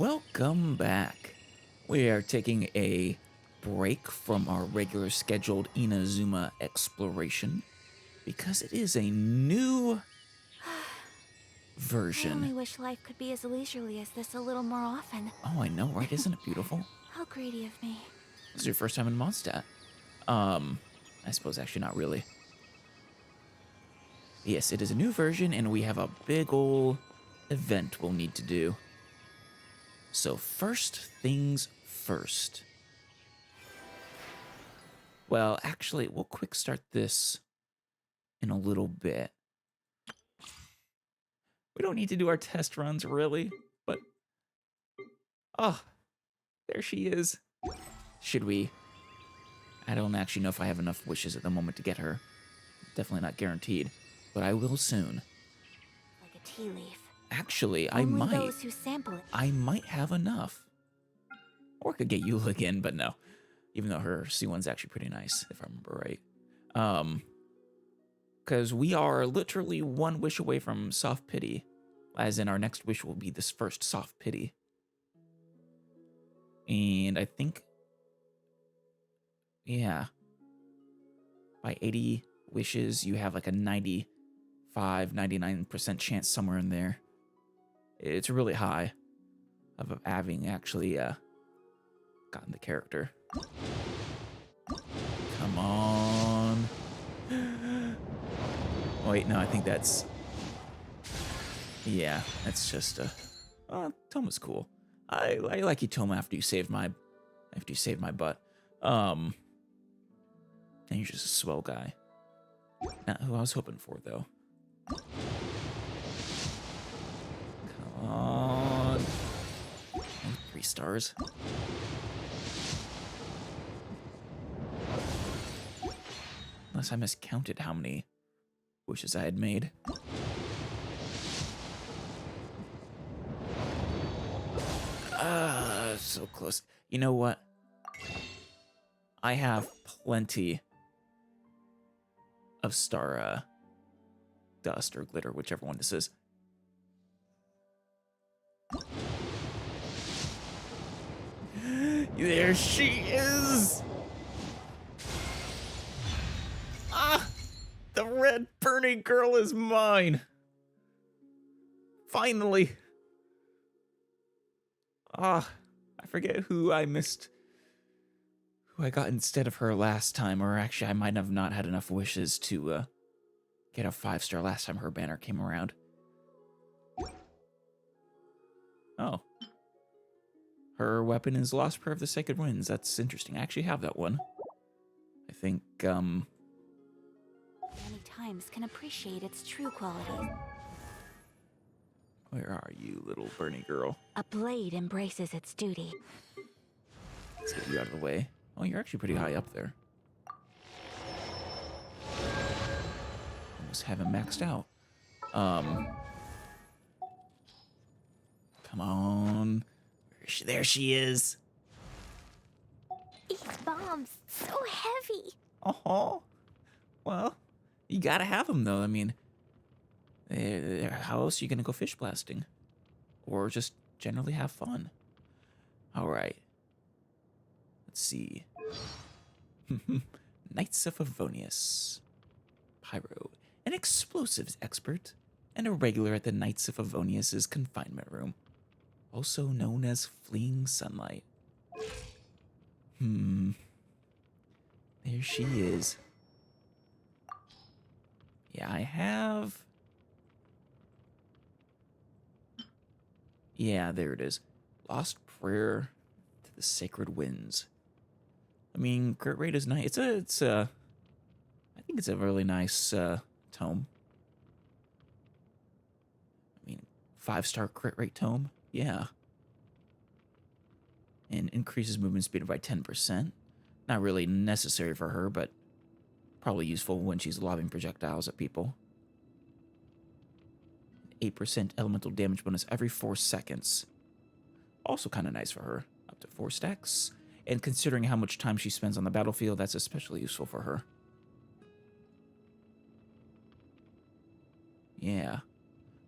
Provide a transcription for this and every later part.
Welcome back. We are taking a break from our regular scheduled Inazuma exploration because it is a new I only version. wish life could be as leisurely as this a little more often. Oh, I know, right? Isn't it beautiful? How greedy of me. This is your first time in Mondstadt. I suppose actually not really. Yes, it is a new version and we have a big ol' event we'll need to do. So first things first. Well, actually, we'll quick start this in a little bit. We don't need to do our test runs, really, but... Oh, there she is. Should we? I don't actually know if I have enough wishes at the moment to get her. Definitely not guaranteed, but I will soon. Like a tea leaf. Actually, Only those who sample it. I might have enough. Or I could get Eula again, but no. Even though her C1's actually pretty nice, if I remember right. Because we are literally one wish away from soft pity. As in, our next wish will be this first soft pity. And I think, yeah, by 80 wishes, you have like a 95, 99% chance somewhere in there. It's really high of having actually gotten the character. Come on. Wait, no, I think that's... Yeah, that's just a... Toma's cool. I like you, Toma, after you saved my butt. And you're just a swell guy. Not who I was hoping for, though. Come on. Oh, 3 stars. Unless I miscounted how many wishes I had made. So close. You know what? I have plenty of star dust or glitter, whichever one this is. There she is! Ah! The red burning girl is mine! Finally! Ah, I forget who I missed. Who I got instead of her last time, or actually I might have not had enough wishes to get a 5-star last time her banner came around. Oh. Her weapon is Lost Prayer of the Sacred Winds. That's interesting. I actually have that one. I think, Many times can appreciate its true qualities. Where are you, little Bernie girl? A blade embraces its duty. Let's get you out of the way. Oh, you're actually pretty high up there. Almost have him maxed out. Come on. There she is. These bombs, so heavy. Oh, well, you gotta have them though. I mean, how else are you gonna go fish blasting, or just generally have fun? All right. Let's see. Knights of Favonius. Pyro, an explosives expert, and a regular at the Knights of Favonius' confinement room, also known as Fleeing Sunlight. There she is. Yeah, I have... Yeah, there it is. Lost Prayer to the Sacred Winds. I mean, crit rate is nice. I think it's a really nice tome. I mean, 5-star crit rate tome? Yeah. And increases movement speed by 10%. Not really necessary for her, but probably useful when she's lobbing projectiles at people. 8% elemental damage bonus every 4 seconds. Also kind of nice for her. Up to 4 stacks. And considering how much time she spends on the battlefield, that's especially useful for her. Yeah.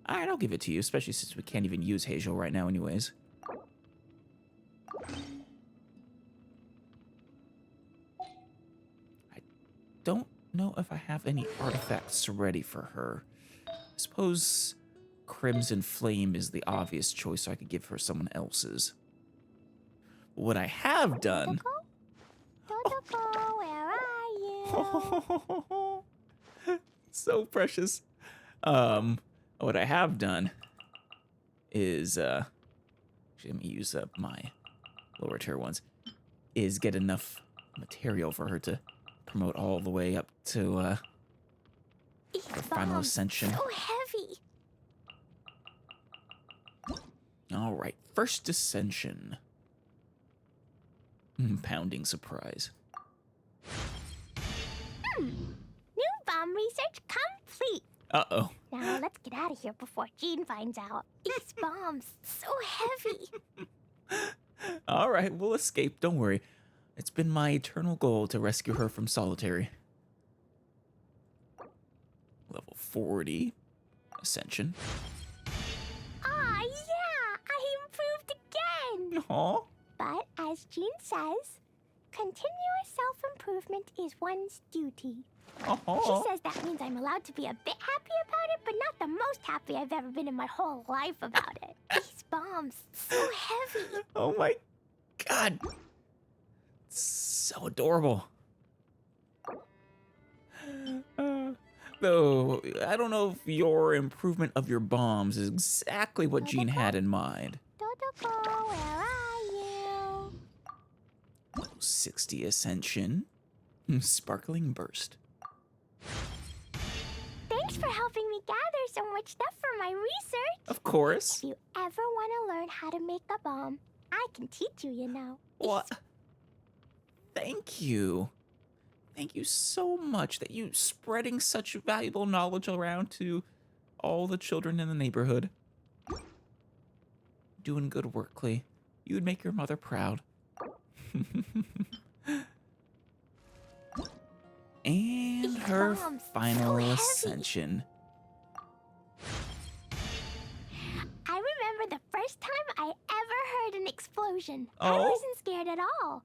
Alright, I'll give it to you, especially since we can't even use miHoYo right now anyways. don't know if I have any artifacts ready for her. I suppose Crimson Flame is the obvious choice, so I could give her someone else's. What I have done... Totoko, where are you? So precious. What I have done is, actually, let me use up my lower tier ones, is get enough material for her to promote all the way up to, her final ascension. So heavy. All right, first ascension. Pounding surprise. New bomb research complete. Uh-oh. Now let's get out of here before Jean finds out. These bombs, so heavy. All right, we'll escape. Don't worry. It's been my eternal goal to rescue her from solitary. Level 40. Ascension. Ah, yeah, I improved again. Aw. But as Jean says, continuous self-improvement is one's duty. She says that means I'm allowed to be a bit happy about it, but not the most happy I've ever been in my whole life about it. These bombs, so heavy. Oh my god. So adorable. Though, I don't know if your improvement of your bombs is exactly what Jean had in mind. Totoko, where are you? Level 60 Ascension. Sparkling Burst. Thanks for helping me gather so much stuff for my research. Of course. If you ever want to learn how to make a bomb, I can teach you, you know. What? Thank you. Thank you so much that you spreading such valuable knowledge around to all the children in the neighborhood. Doing good work, Klee. You would make your mother proud. And her final ascension. I remember the first time I ever heard an explosion. I Oh? wasn't scared at all.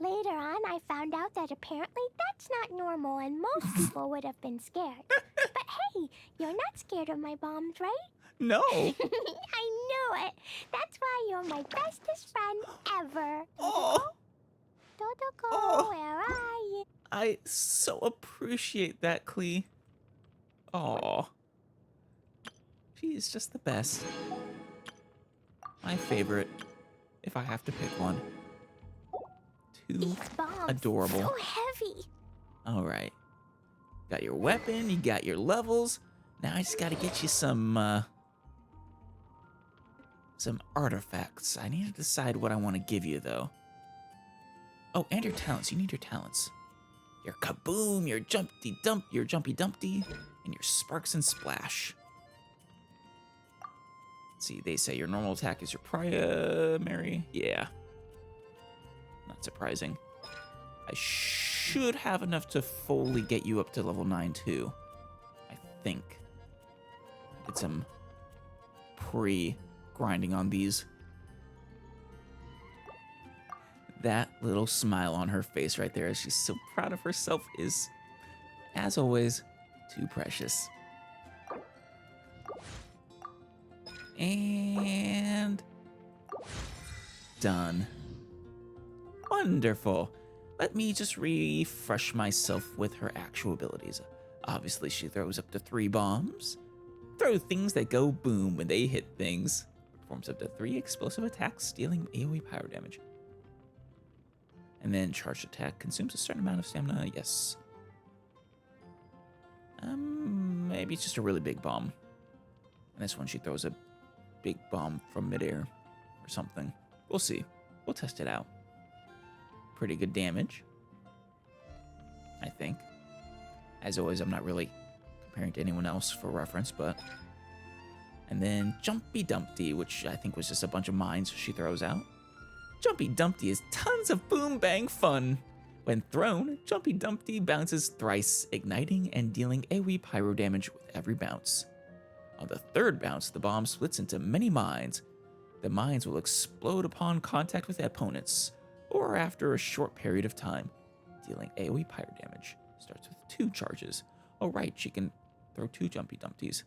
Later on, I found out that apparently that's not normal and most people would have been scared. But hey, you're not scared of my bombs, right? No. I knew it. That's why you're my bestest friend ever. Oh. Totoko, Oh. where are you? I so appreciate that, Klee. Aw. She is just the best. My favorite, if I have to pick one. Too These bombs, adorable. so heavy. All right. Got your weapon, you got your levels. Now I just gotta get you some artifacts. I need to decide what I want to give you, though. Oh, and your talents. You need your talents. Your kaboom, your jumpy dump, your jumpy dumpty, and your sparks and splash. Let's see, they say your normal attack is your primary. Yeah. Not surprising. I should have enough to fully get you up to level 9 too. I think. Did some pre-grinding on these. That little smile on her face right there as she's so proud of herself is, as always, too precious. And done. Wonderful. Let me just refresh myself with her actual abilities. Obviously, she throws up to 3 bombs. Throw things that go boom when they hit things. Performs up to 3 explosive attacks, dealing AoE power damage. And then charged attack consumes a certain amount of stamina. Yes. Maybe it's just a really big bomb. And this one she throws a big bomb from midair or something. We'll see. We'll test it out. Pretty good damage, I think. As always, I'm not really comparing to anyone else for reference, but... And then Jumpy Dumpty, which I think was just a bunch of mines she throws out. Jumpy Dumpty is tons of boom bang fun. When thrown, Jumpy Dumpty bounces thrice, igniting and dealing AoE pyro damage with every bounce. On the 3rd bounce, the bomb splits into many mines. The mines will explode upon contact with opponents, or after a short period of time, dealing AoE pyro damage. Starts with 2 charges. Oh, right, she can throw 2 Jumpy Dumpties.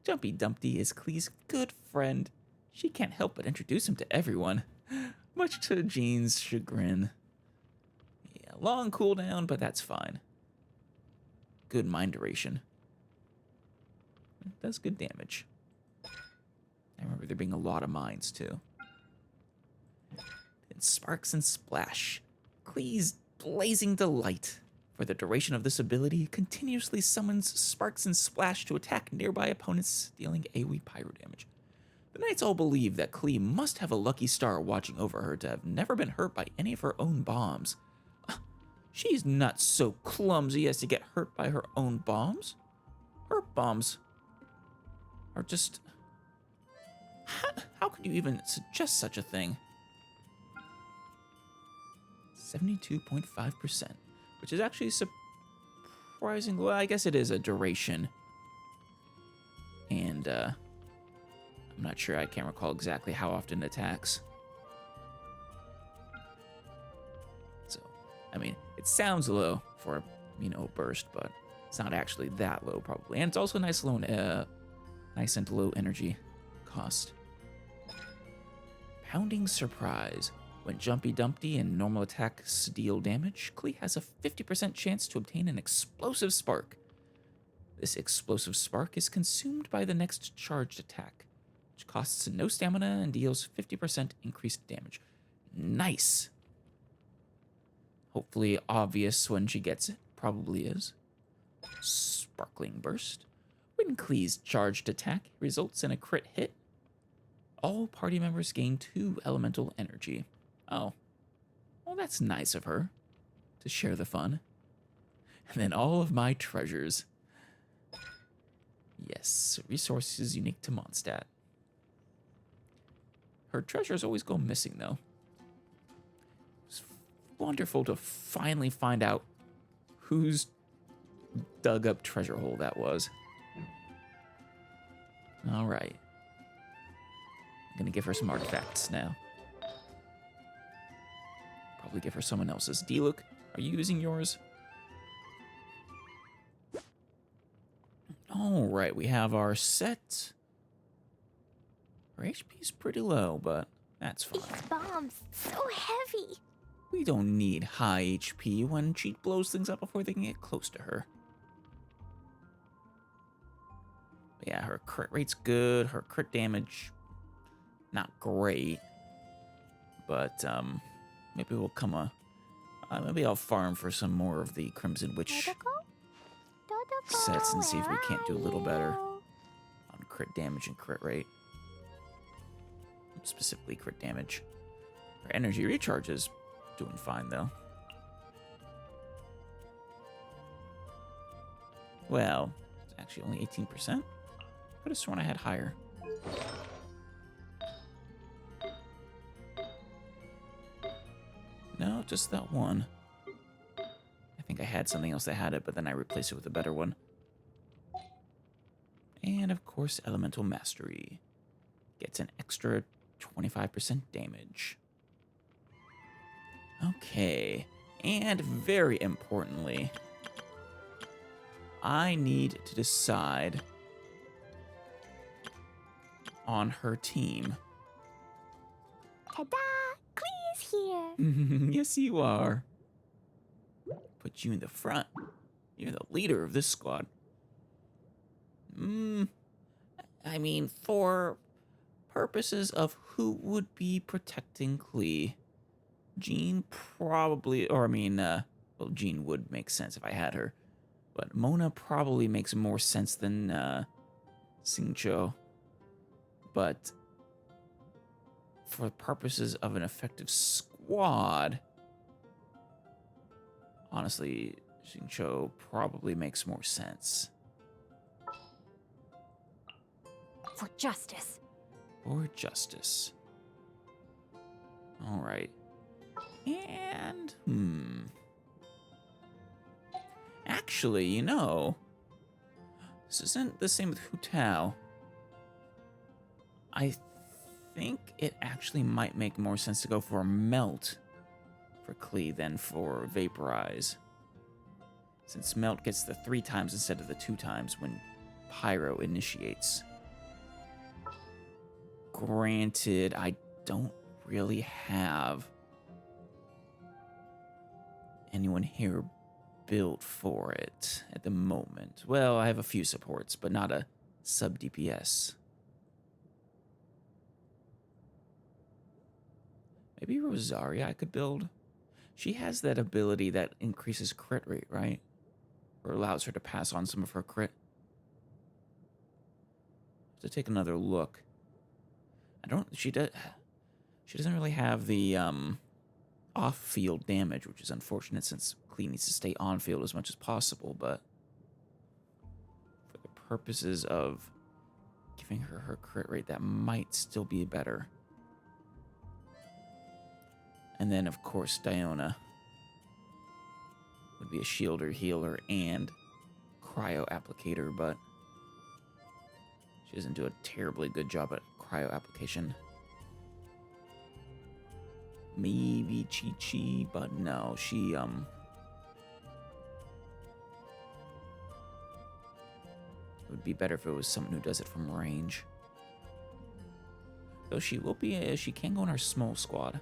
Jumpy Dumpty is Klee's good friend. She can't help but introduce him to everyone, much to Jean's chagrin. Yeah, long cooldown, but that's fine. Good mind duration. It does good damage. I remember there being a lot of mines, too. Then Sparks and Splash. Klee's blazing delight. For the duration of this ability, continuously summons Sparks and Splash to attack nearby opponents, dealing AoE pyro damage. The knights all believe that Klee must have a lucky star watching over her to have never been hurt by any of her own bombs. She's not so clumsy as to get hurt by her own bombs. Her bombs are just... How could you even suggest such a thing? 72.5%, which is actually surprising. Well, I guess it is a duration. And, I'm not sure, I can't recall exactly how often it attacks. So, I mean, it sounds low for, burst, but it's not actually that low, probably. And it's also nice and low energy cost. Pounding Surprise. When Jumpy Dumpty and normal attacks deal damage, Klee has a 50% chance to obtain an explosive spark. This explosive spark is consumed by the next charged attack, which costs no stamina and deals 50% increased damage. Nice. Hopefully obvious when she gets it. Probably is. Sparkling Burst. When Klee's charged attack results in a crit hit, all party members gain 2 elemental energy. Oh, well, that's nice of her to share the fun. And then all of my treasures. Yes, resources unique to Mondstadt. Her treasures always go missing, though. It's wonderful to finally find out whose dug up treasure hole that was. All right. I'm gonna give her some artifacts now. Probably give her someone else's. D-Look, are you using yours? All right, we have our set. Her HP is pretty low, but that's fine. These bombs, so heavy. We don't need high HP when she blows things up before they can get close to her. But yeah, her crit rate's good. Her crit damage, not great. But, maybe we'll come maybe I'll farm for some more of the Crimson Witch sets and see if we can't do a little better on crit damage and crit rate. Specifically crit damage. Our energy recharge is doing fine, though. Well, it's actually only 18%. Could have sworn I had higher. No, just that one. I think I had something else that had it, but then I replaced it with a better one. And, of course, Elemental Mastery. Gets an extra 25% damage. Okay. And very importantly, I need to decide on her team. Ta-da! Klee's here. Yes, you are. Put you in the front. You're the leader of this squad. I mean, for purposes of who would be protecting Klee, Jean probably, well, Jean would make sense if I had her, but Mona probably makes more sense than Xingqiu. But for purposes of an effective squad, honestly, Xingqiu probably makes more sense. For justice. For justice. All right. And, actually, this isn't the same with Hu Tao. I think it actually might make more sense to go for Melt for Klee than for Vaporize. since Melt gets the 3 times instead of the 2 times when Pyro initiates. Granted, I don't really have anyone here built for it at the moment. Well, I have a few supports, but not a sub DPS. Maybe Rosaria I could build. She has that ability that increases crit rate, right? Or allows her to pass on some of her crit. To take another look. She doesn't really have the off-field damage, which is unfortunate since Klee needs to stay on-field as much as possible, but for the purposes of giving her her crit rate, that might still be better. And then, of course, Diona would be a shielder, healer, and cryo applicator, but she doesn't do a terribly good job at cryo application. Maybe Chi-Chi, but no, she, it would be better if it was someone who does it from range. Though she will be, she can go in our small squad.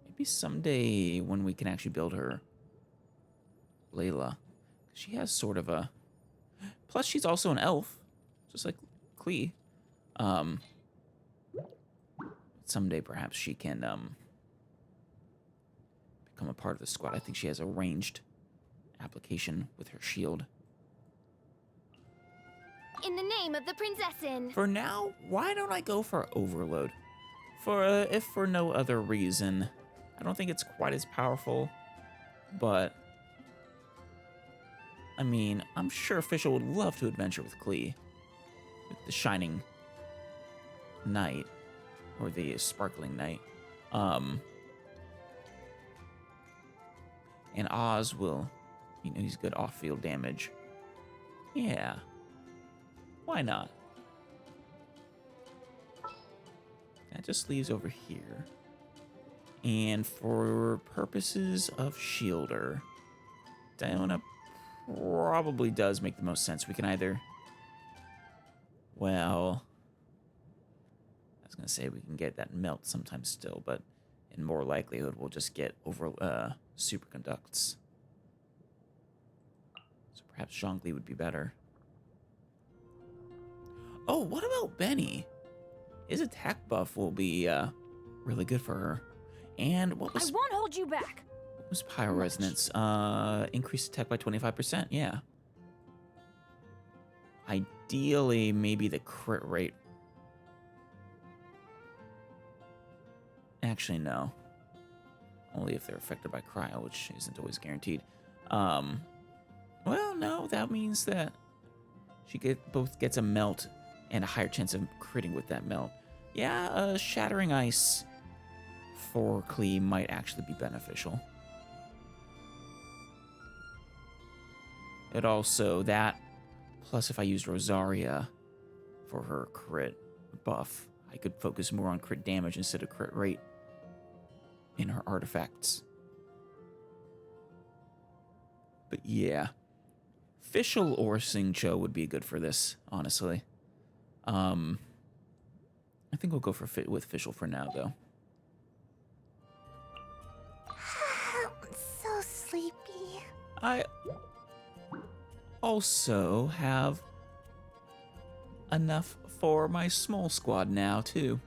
Maybe someday when we can actually build her Layla. She has sort of a... Plus, she's also an elf, just like Klee. Someday, perhaps she can become a part of the squad. I think she has a ranged application with her shield. In the name of the Prinzessin. For now, why don't I go for Overload? If for no other reason, I don't think it's quite as powerful, but I mean, I'm sure Fischl would love to adventure with Klee, with the Shining Knight, or the Sparkling Knight. And Oz will, he's good off-field damage. Yeah, why not? That just leaves over here. And for purposes of Shielder, Diona probably does make the most sense. We can either, well, I was going to say we can get that Melt sometime still, but in more likelihood, we'll just get Superconducts. So perhaps Zhongli would be better. Oh, what about Benny? His attack buff will be really good for her. And what was... I won't hold you back. What was Pyro Resonance? Increased attack by 25%, yeah. Ideally, maybe the crit rate. Actually, no. Only if they're affected by cryo, which isn't always guaranteed. Well, no, that means that she both gets a melt and a higher chance of critting with that melt. Yeah, Shattering Ice for Klee might actually be beneficial. It also, that, plus if I used Rosaria for her crit buff, I could focus more on crit damage instead of crit rate in her artifacts. But yeah, Fischl or Xingqiu would be good for this, honestly. I think we'll go with Fischl for now, though. I'm so sleepy. I also have enough for my small squad now, too.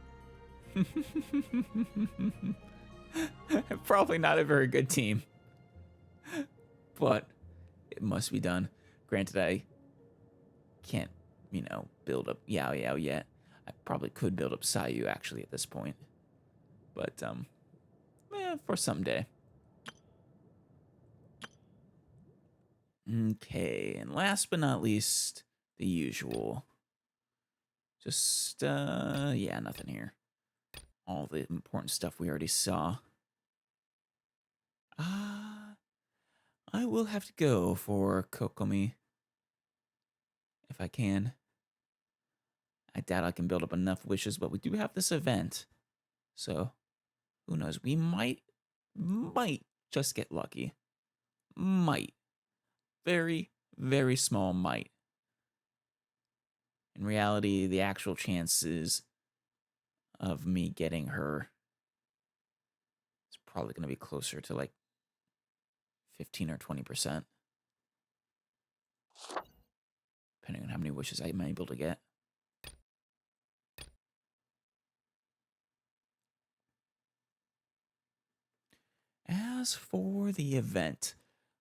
Probably not a very good team, but it must be done. Granted, I can't, build up Yao Yao yet. I probably could build up Sayu, actually, at this point. But, for someday. Okay, and last but not least, the usual. Just, yeah, nothing here. All the important stuff we already saw. I will have to go for Kokomi. If I can. I doubt I can build up enough wishes, but we do have this event. So, who knows? We might might just get lucky. Might. Very, very small might. In reality, the actual chances of me getting her is probably going to be closer to like 15 or 20%. Depending on how many wishes I'm able to get. As for the event,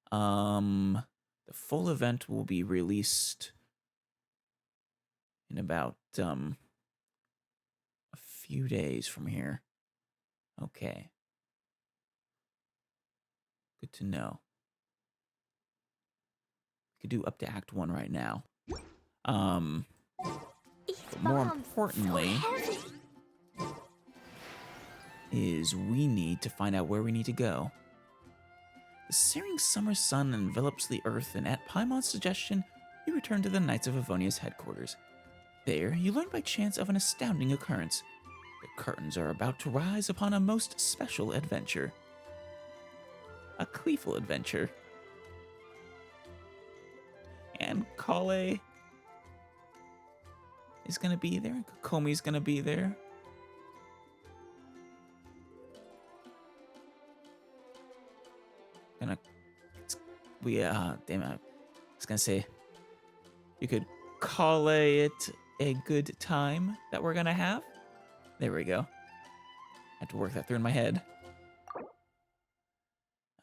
the full event will be released in about a few days from here. Okay. Good to know. We could do up to Act 1 right now. But more importantly, is we need to find out where we need to go. The searing summer sun envelops the earth, and at Paimon's suggestion, you return to the Knights of Avonia's headquarters. There, you learn by chance of an astounding occurrence. The curtains are about to rise upon a most special adventure. A Kleeful adventure. And Collei is gonna be there, and Kokomi's gonna be there. Damn it, I was gonna say, you could call it a good time that we're gonna have. There we go. I have to work that through in my head.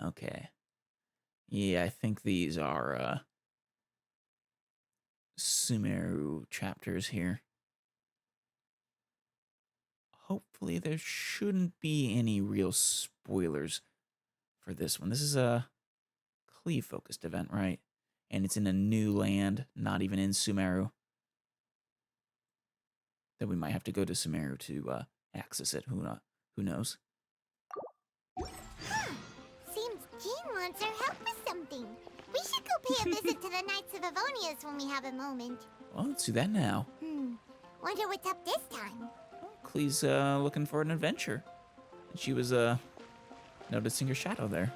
Okay. Yeah, I think these are, Sumeru chapters here. Hopefully there shouldn't be any real spoilers for this one. This is a Klee-focused event, right? And it's in a new land, not even in Sumeru. Then we might have to go to Sumeru to access it. Who knows? Seems Jean wants our help with something. We should go pay a visit to the Knights of Avonia's when we have a moment. Well, let's do that now. Wonder what's up this time. Klee's looking for an adventure. And she was noticing your shadow there.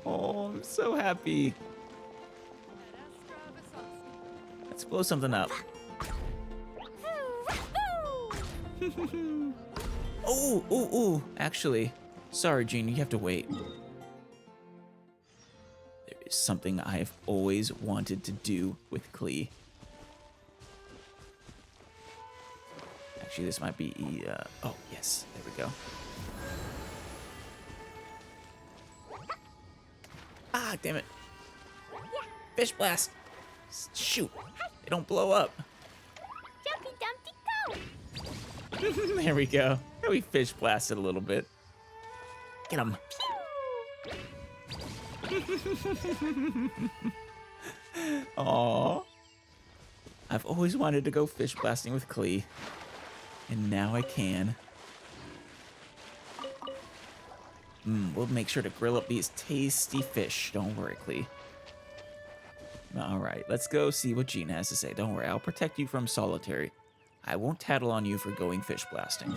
Oh, I'm so happy. Let's blow something up. Oh, actually, sorry, Jean, you have to wait. There is something I've always wanted to do with Klee. Actually, this might be, oh, yes, there we go. Ah, damn it. Fish blast. Shoot, they don't blow up. Jumpy Dumpty go! There we go. We fish blasted a little bit. Get him. Aww. I've always wanted to go fish blasting with Klee, and now I can. We'll make sure to grill up these tasty fish. Don't worry, Klee. All right, let's go see what Jean has to say. Don't worry, I'll protect you from solitary. I won't tattle on you for going fish blasting.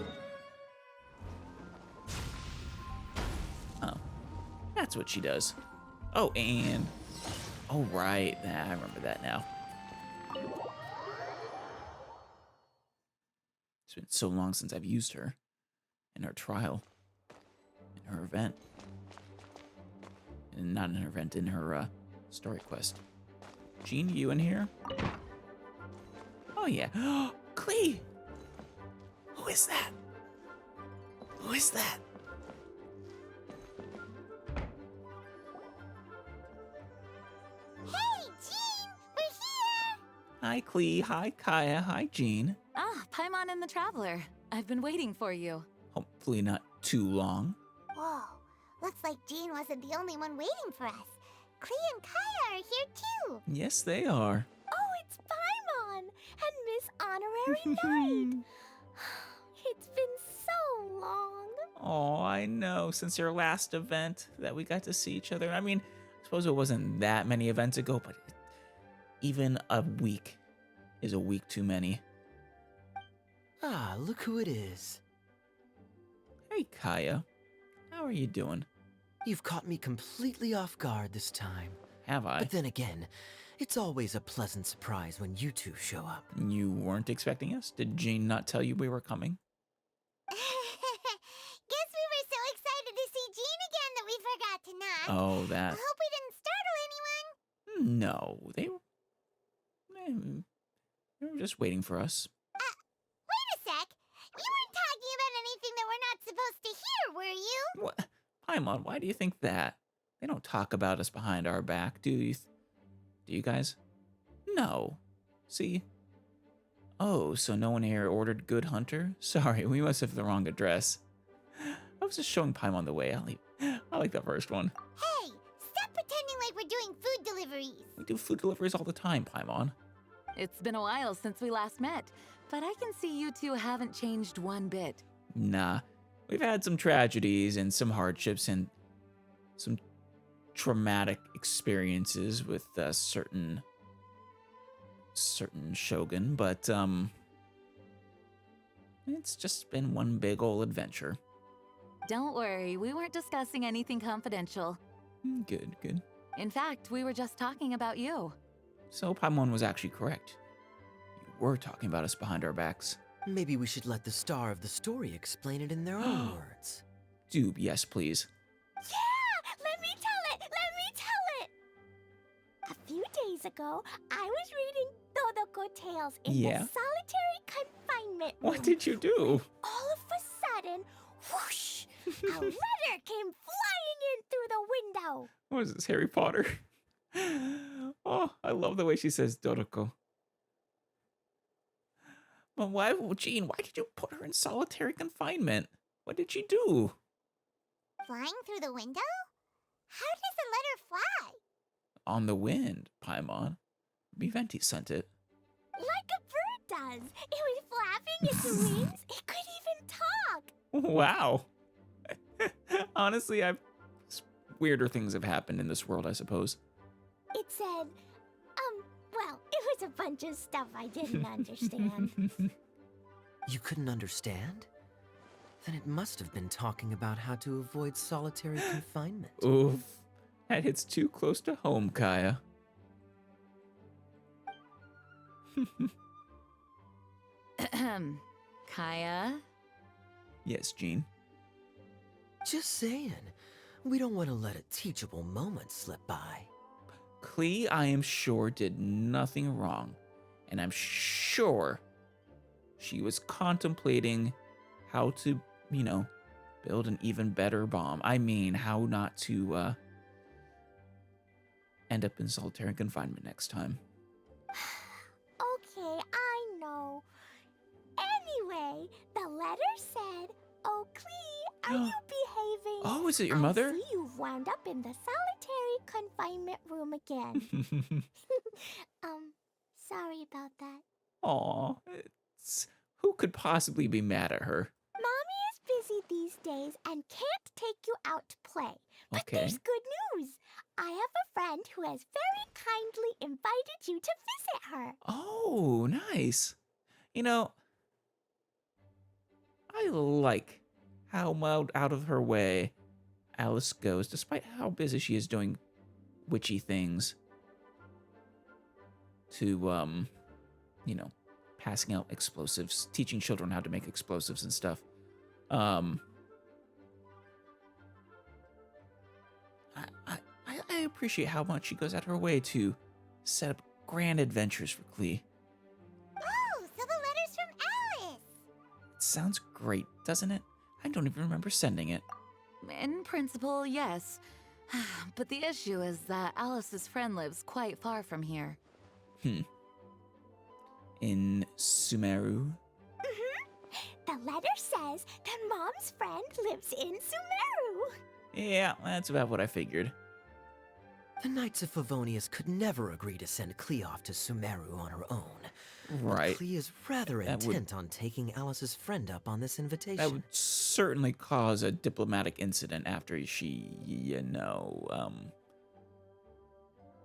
Oh, that's what she does. Oh, and... oh, right. I remember that now. It's been so long since I've used her. In her trial. In her event. And not in her event, in her story quest. Jean, you in here? Oh, yeah. Klee! Who is that? Who is that? Hey, Jean! We're here! Hi, Klee. Hi, Kaya. Hi, Jean. Ah, Paimon and the Traveler. I've been waiting for you. Hopefully not too long. Whoa, looks like Jean wasn't the only one waiting for us. Klee and Kaya are here too. Yes, they are. Oh, it's Paimon and Miss Honorary Knight. It's been so long. Oh, I know. Since your last event that we got to see each other. I mean, I suppose it wasn't that many events ago, but even a week is a week too many. Ah, look who it is. Hey, Kaya. How are you doing? You've caught me completely off guard this time. Have I? But then again, it's always a pleasant surprise when you two show up. You weren't expecting us? Did Jean not tell you we were coming? Guess we were so excited to see Jean again that we forgot to knock. Oh, I that. hope we didn't startle anyone. No, they were just waiting for us. Wait a sec. You weren't talking about anything that we're not supposed to hear, were you? What? Paimon, why do you think that? They don't talk about us behind our back, do you? Do you guys? No. See? Oh, so no one here ordered Good Hunter? Sorry, we must have the wrong address. I was just showing Paimon the way. I like that first one. Hey, stop pretending like we're doing food deliveries. We do food deliveries all the time, Paimon. It's been a while since we last met, but I can see you two haven't changed one bit. Nah, we've had some tragedies and some hardships and some traumatic experiences with certain shogun, but it's just been one big ol' adventure. Don't worry, we weren't discussing anything confidential. Good, good. In fact, we were just talking about you. So Paimon was actually correct. You were talking about us behind our backs. Maybe we should let the star of the story explain it in their own words. Doob, yes, please. Yeah! Let me tell it! Let me tell it! A few days ago, I was reading Todoko Tales in Yeah? the solitary confinement room. What did you do? All of a sudden, whoosh! A letter came flying in through the window. What is this, Harry Potter? Oh, I love the way she says Doroko. But why, Jean, why did you put her in solitary confinement? What did she do? Flying through the window? How does a letter fly? On the wind, Paimon. Viventi sent it. Like a bird does. It was flapping its wings. It could even talk. Wow. Honestly, weirder things have happened in this world, I suppose. It said, well, it was a bunch of stuff I didn't understand. You couldn't understand? Then it must have been talking about how to avoid solitary confinement. Oof. That hits too close to home, Kaya. Kaya? Yes, Jean. Just saying. We don't want to let a teachable moment slip by. Klee, I am sure, did nothing wrong. And I'm sure she was contemplating how to, build an even better bomb. I mean, how not to, end up in solitary confinement next time. Okay, I know. Anyway, the letter said, "Oh, Klee, are you behaving? Oh, is it your mother? I see you've wound up in the solitary confinement room again." Sorry about that. Aw, who could possibly be mad at her? Mommy is busy these days and can't take you out to play. But Okay. there's good news. I have a friend who has very kindly invited you to visit her. Oh, nice. I like how out of her way Alice goes, despite how busy she is doing witchy things, to, passing out explosives, teaching children how to make explosives and stuff. I appreciate how much she goes out of her way to set up grand adventures for Klee. Oh, so the letter's from Alice. It sounds great, doesn't it? I don't even remember sending it. In principle, yes. But the issue is that Alice's friend lives quite far from here. In Sumeru? The letter says that Mom's friend lives in Sumeru. Yeah, that's about what I figured. The Knights of Favonius could never agree to send Klee off to Sumeru on her own. Right. Klee is rather That would- intent on taking Alice's friend up on this invitation. That would certainly cause a diplomatic incident after she,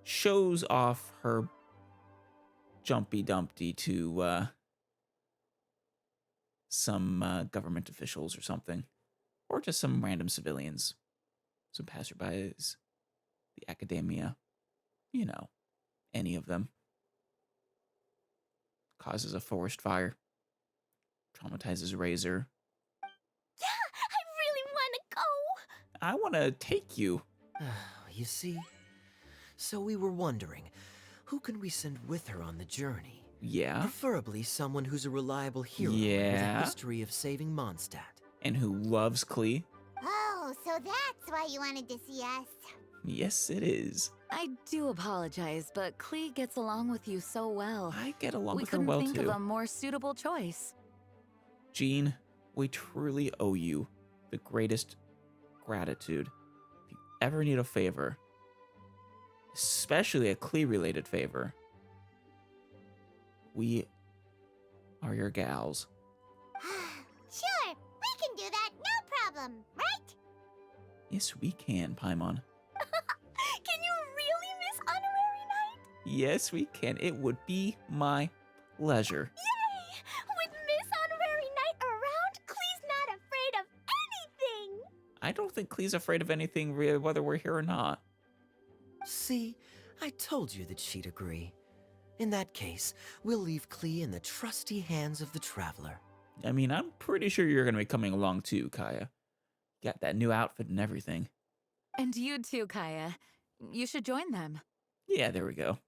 shows off her Jumpy Dumpty to some government officials or something. or just some random civilians, some passerbys, the academia, you know, any of them. Causes a forest fire, traumatizes Razor. Yeah, I really want to go. I want to take you. You see? So we were wondering, who can we send with her on the journey? Yeah. Preferably someone who's a reliable hero with a Yeah. history of saving Mondstadt. And who loves Klee. Oh, so that's why you wanted to see us. Yes, it is. I do apologize, but Klee gets along with you so well. I get along We with her couldn't well, think too. of a more suitable choice. Jean, we truly owe you the greatest gratitude. If you ever need a favor, especially a Klee-related favor, we are your gals. Sure, we can do that, no problem, right? Yes, we can, Paimon. Can you really miss Honorary Night? Yes, we can. It would be my pleasure. Yay! With Miss Honorary Night around, Klee's not afraid of anything! I don't think Klee's afraid of anything, whether we're here or not. See, I told you that she'd agree. In that case, we'll leave Klee in the trusty hands of the Traveler. I mean, I'm pretty sure you're going to be coming along too, Kaya. Got that new outfit and everything. And you too, Kaya. You should join them. Yeah, there we go.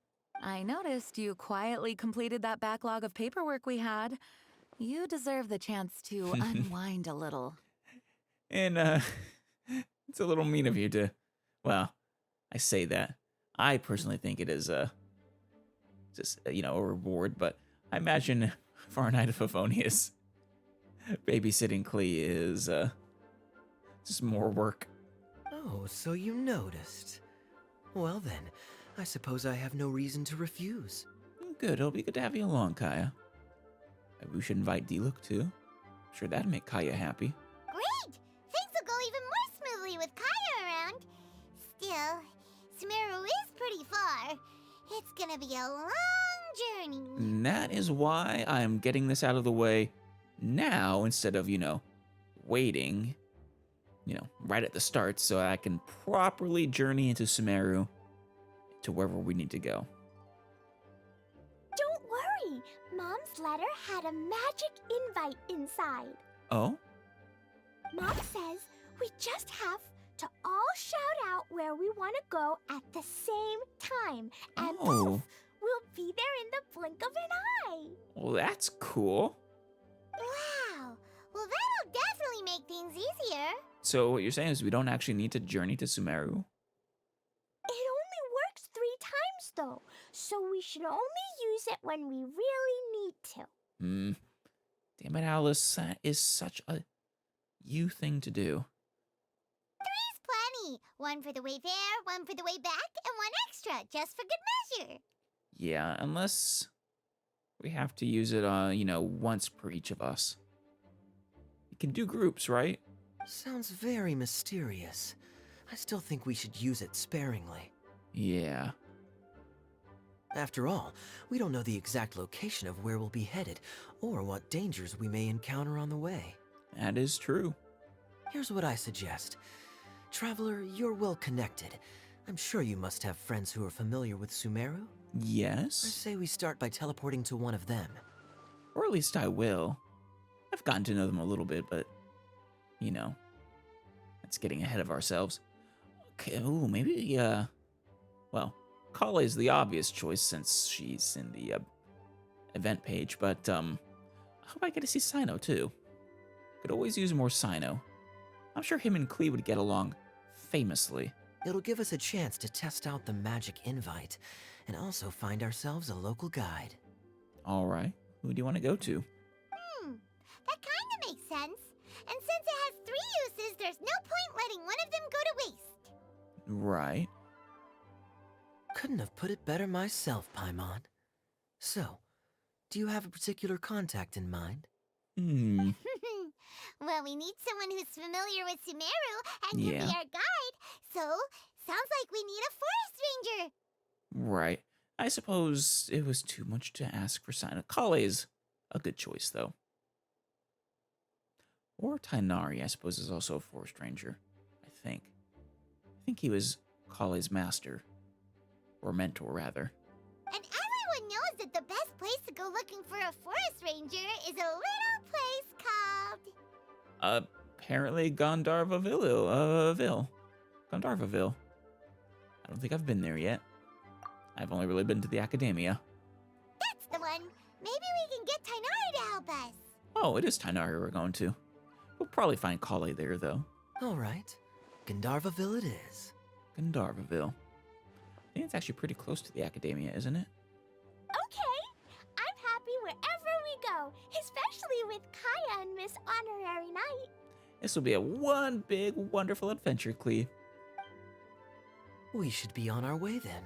I noticed you quietly completed that backlog of paperwork we had. You deserve the chance to unwind a little. And, it's a little mean of you to, well, I say that. I personally think it is, just, a reward, but I imagine for a night of Favonius, babysitting Klee is, just more work. Oh, so you noticed. Well then, I suppose I have no reason to refuse. Good, it'll be good to have you along, Kaya. Maybe we should invite D-Look too. I'm sure that'd make Kaya happy. Great! Things will go even more smoothly with Kaya around. Still, Sumeru is pretty far. It's gonna be a long journey. And that is why I'm getting this out of the way now instead of, waiting, right at the start so I can properly journey into Sumeru to wherever we need to go. Don't worry, Mom's letter had a magic invite inside. Oh? Mom says we just have to all shout out where we want to go at the same time, and Oh. poof, we'll be there in the blink of an eye. Well, that's cool. Wow, well that'll definitely make things easier. So what you're saying is we don't actually need to journey to Sumeru? It only works 3 times though, so we should only use it when we really need to. Damn it, Alice, that is such a you thing to do. 3's plenty. 1 for the way there, 1 for the way back, and 1 extra, just for good measure. Yeah, unless we have to use it, once per each of us. We can do groups, right? Sounds very mysterious. I still think we should use it sparingly. Yeah. After all, we don't know the exact location of where we'll be headed, or what dangers we may encounter on the way. That is true. Here's what I suggest. Traveler, you're well connected. I'm sure you must have friends who are familiar with Sumeru. I Yes. say we start by teleporting to one of them. Or at least I will. I've gotten to know them a little bit, but, that's getting ahead of ourselves. Okay, ooh, maybe, well, Collei's the obvious choice since she's in the, event page, but, I hope I get to see Sino, too. Could always use more Sino. I'm sure him and Klee would get along famously. It'll give us a chance to test out the magic invite, and also find ourselves a local guide. All right, who do you want to go to? That kind of makes sense. And since it has 3 uses, there's no point letting one of them go to waste. Right. Couldn't have put it better myself, Paimon. So, do you have a particular contact in mind? Well, we need someone who's familiar with Sumeru and can Yeah. be our guide. So, sounds like we need a forest ranger. Right. I suppose it was too much to ask for Sino. Collei's a good choice, though. Or Tainari, I suppose, is also a forest ranger. I think he was Collei's master. Or mentor, rather. And everyone knows that the best place to go looking for a forest ranger is a little place called... Apparently Gandharvaville. Gandharvaville. I don't think I've been there yet. I've only really been to the academia. That's the one. Maybe we can get Tainari to help us. Oh, it is Tainari we're going to. We'll probably find Collei there, though. All right. Gandharvaville it is. Gandharvaville. I think it's actually pretty close to the academia, isn't it? Okay. I'm happy wherever we go, especially with Kaya and Miss Honorary Knight. This will be a one big, wonderful adventure, Klee. We should be on our way then.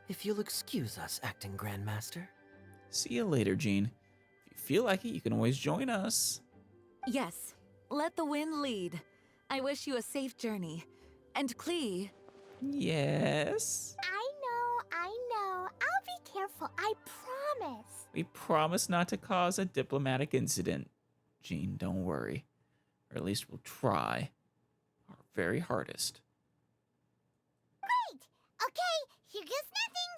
If you'll excuse us, Acting Grandmaster. See you later, Jean. If you feel like it, you can always join us. Yes, let the wind lead. I wish you a safe journey. And Klee, Yes. I know. I'll be careful, I promise. We promise not to cause a diplomatic incident. Jean, don't worry. Or at least we'll try our very hardest. Great! Okay, here goes nothing.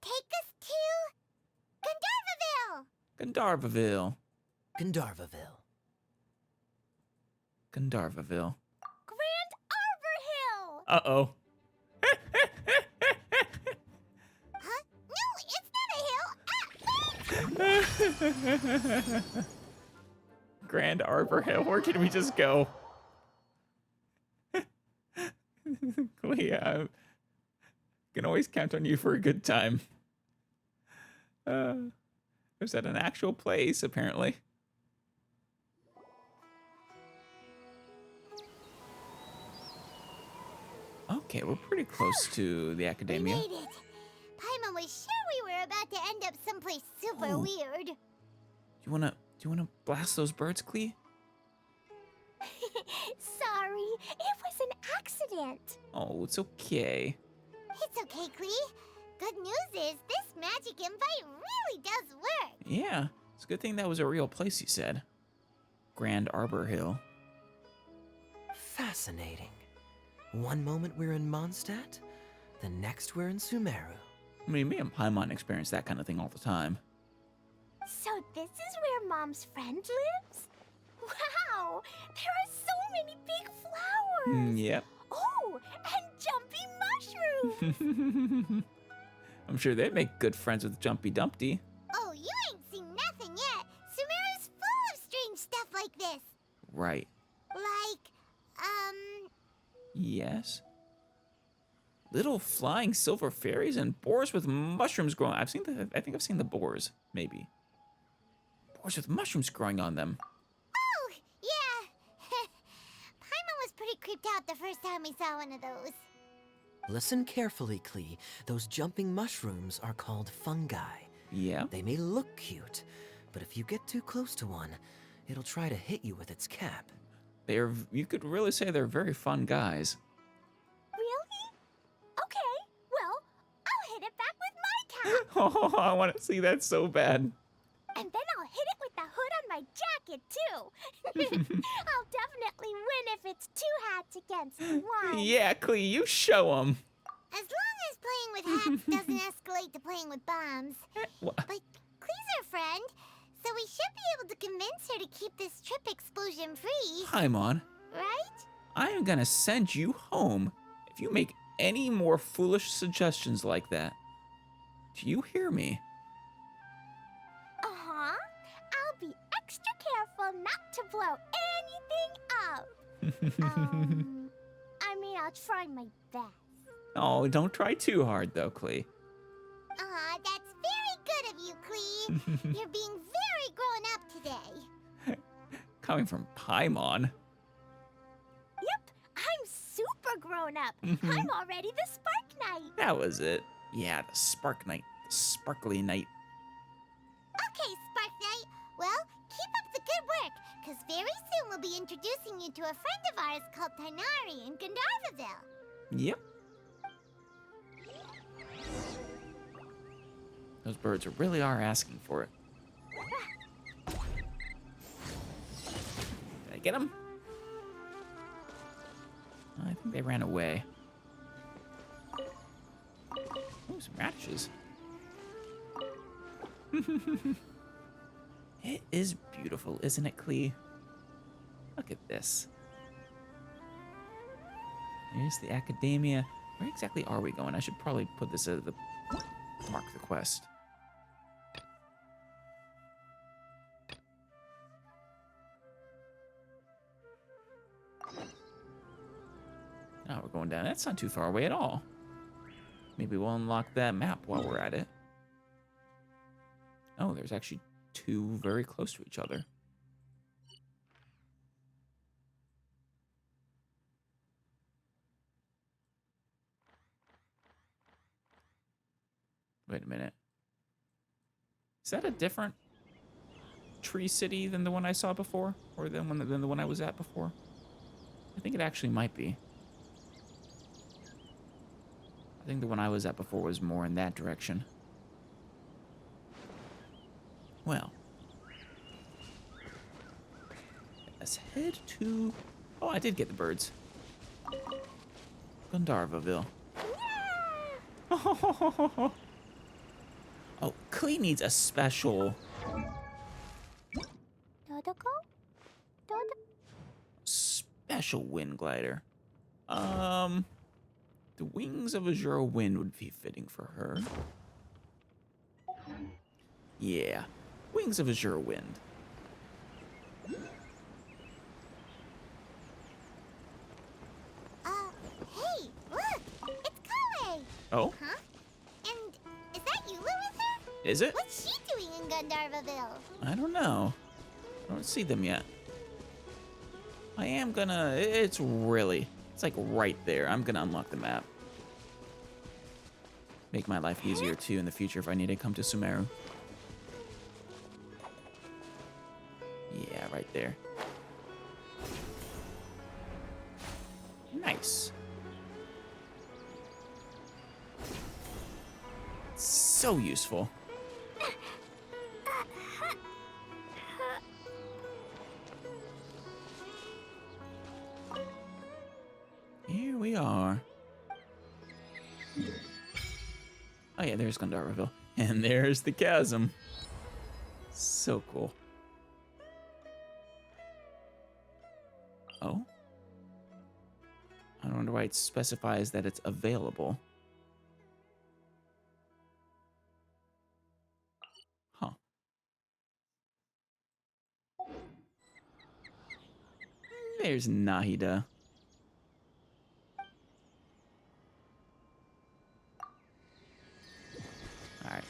Take us to... Gandharvaville! Gandharvaville. Gandharvaville. Gandharvaville. Grand Arbor Hill! Uh-oh. Huh? No, it's not a hill! Grand Arbor Hill. Where can we just go? Klee, I can always count on you for a good time. It was at an actual place, apparently. Okay, we're pretty close to the We academia. made it. Paimon was sure we were about to end up someplace super Oh. weird. Do you wanna blast those birds, Klee? Sorry, it was an accident. Oh, it's okay. It's okay, Klee. Good news is this magic invite really does work. Yeah, it's a good thing that was a real place, you said. Grand Arbor Hill. Fascinating. One moment we're in Mondstadt, the next we're in Sumeru. I mean, me and Paimon experience that kind of thing all the time. So this is where Mom's friend lives? Wow, there are so many big flowers. Yep. Oh, and jumpy mushrooms. I'm sure they'd make good friends with Jumpy Dumpty. Oh, you ain't seen nothing yet. Sumeru's full of strange stuff like this. Right. Like, Yes. Little flying silver fairies and boars with mushrooms growing. I think I've seen the boars, maybe. Boars with mushrooms growing on them. oh, yeah. Paimon was pretty creeped out the first time we saw one of those. Listen carefully, Klee. Those jumping mushrooms are called fungi. Yeah. They may look cute, but if you get too close to one, it'll try to hit you with its cap. You could really say they're very fun guys. Really? Okay, well, I'll hit it back with my cap. Oh, I want to see that so bad. And then I'll hit it with the hood on my jacket, too. I'll definitely win if it's two hats against one. Yeah, Klee, you show them. As long as playing with hats doesn't escalate to playing with bombs. But Klee's our friend, so we should be able to convince her to keep this trip explosion-free, Paimon, right? I am gonna send you home if you make any more foolish suggestions like that. Do you hear me? Uh-huh. I'll be extra careful not to blow anything up. I mean, I'll try my best. Oh, don't try too hard though, Klee. Aw, that's very good of you, Klee. You're being very grown up today. Coming from Paimon. Yep, I'm super grown up. I'm already the Spark Knight. That was it. Yeah, the Spark Knight. The Sparkly Knight. Okay, Spark Knight. Well, keep up the good work, because very soon we'll be introducing you to a friend of ours called Tainari in Gandharvaville. Yep. Those birds really are asking for it. Did I get him? I think they ran away. Oh, some radishes. It is beautiful, isn't it, Klee? Look at this. Here's the academia. Where exactly are we going? I should probably put this as the mark the quest. Oh, we're going down. That's not too far away at all. Maybe we'll unlock that map while we're at it. Oh, there's actually two very close to each other. Wait a minute. Is that a different tree city than the one I saw before? Or than the one I was at before? I think it actually might be. I think the one I was at before was more in that direction. Well. Let's head to... Oh, I did get the birds. Gandharvaville. Oh, Klee needs a special... Dodoko? Special wind glider. The wings of Azure Wind would be fitting for her. Yeah, wings of Azure Wind. Hey, look! It's Collei! Oh? Huh? And is that Eula with her? Is it? What's she doing in Gandharvaville? I don't know. I don't see them yet. I am gonna... It's like right there. I'm gonna unlock the map. Make my life easier, too, in the future if I need to come to Sumeru. Yeah, right there. Nice. So useful. Here we are. Oh yeah, there's Gandharvaville. And there's the chasm. So cool. Oh? I wonder why it specifies that it's available. Huh. There's Nahida. Alright.